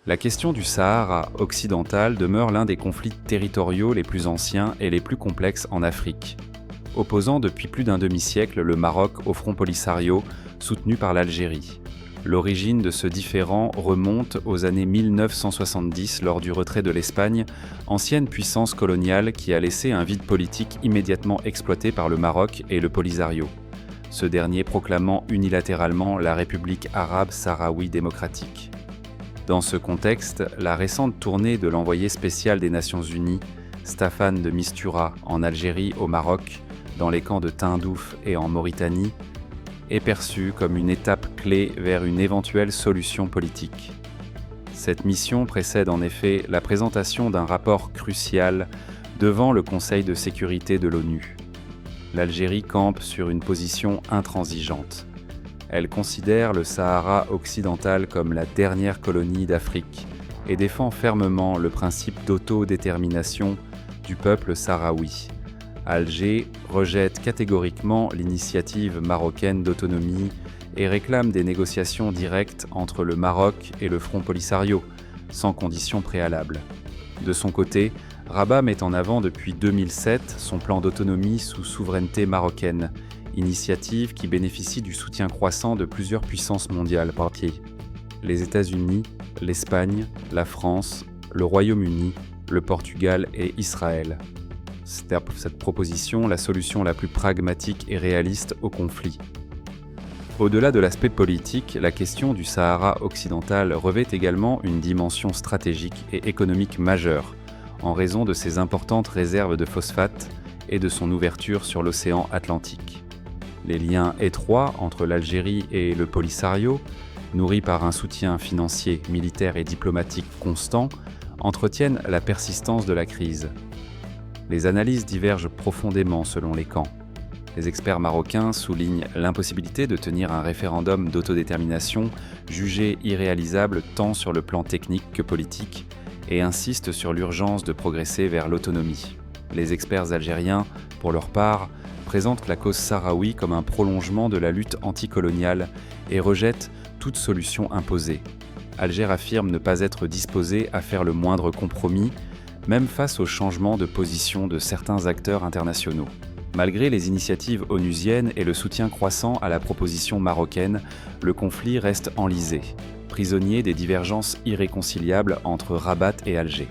La question du Sahara occidental demeure l'un des conflits territoriaux les plus anciens et les plus complexes en Afrique, opposant depuis plus d'un demi-siècle le Maroc au Front Polisario soutenu par l'Algérie. L'origine de ce différend remonte aux années 1970 lors du retrait de l'Espagne, ancienne puissance coloniale qui a laissé un vide politique immédiatement exploité par le Maroc et le Polisario, ce dernier proclamant unilatéralement la République arabe sahraoui démocratique. Dans ce contexte, la récente tournée de l'envoyé spécial des Nations Unies, Staffan de Mistura, en Algérie, au Maroc, dans les camps de Tindouf et en Mauritanie, est perçue comme une étape clé vers une éventuelle solution politique. Cette mission précède en effet la présentation d'un rapport crucial devant le Conseil de sécurité de l'ONU. L'Algérie campe sur une position intransigeante. Elle considère le Sahara occidental comme la dernière colonie d'Afrique et défend fermement le principe d'autodétermination du peuple sahraoui. Alger rejette catégoriquement l'initiative marocaine d'autonomie et réclame des négociations directes entre le Maroc et le Front Polisario, sans conditions préalables. De son côté, Rabat met en avant depuis 2007 son plan d'autonomie sous souveraineté marocaine, initiative qui bénéficie du soutien croissant de plusieurs puissances mondiales par pied. Les États-Unis, l'Espagne, la France, le Royaume-Uni, le Portugal et Israël. C'est à cette proposition la solution la plus pragmatique et réaliste au conflit. Au-delà de l'aspect politique, la question du Sahara occidental revêt également une dimension stratégique et économique majeure, en raison de ses importantes réserves de phosphate et de son ouverture sur l'océan Atlantique. Les liens étroits entre l'Algérie et le Polisario, nourris par un soutien financier, militaire et diplomatique constant, entretiennent la persistance de la crise. Les analyses divergent profondément selon les camps. Les experts marocains soulignent l'impossibilité de tenir un référendum d'autodétermination jugé irréalisable tant sur le plan technique que politique et insistent sur l'urgence de progresser vers l'autonomie. Les experts algériens, pour leur part, présentent la cause sahraoui comme un prolongement de la lutte anticoloniale et rejettent toute solution imposée. Alger affirme ne pas être disposé à faire le moindre compromis, même face au changement de position de certains acteurs internationaux. Malgré les initiatives onusiennes et le soutien croissant à la proposition marocaine, le conflit reste enlisé, prisonnier des divergences irréconciliables entre Rabat et Alger.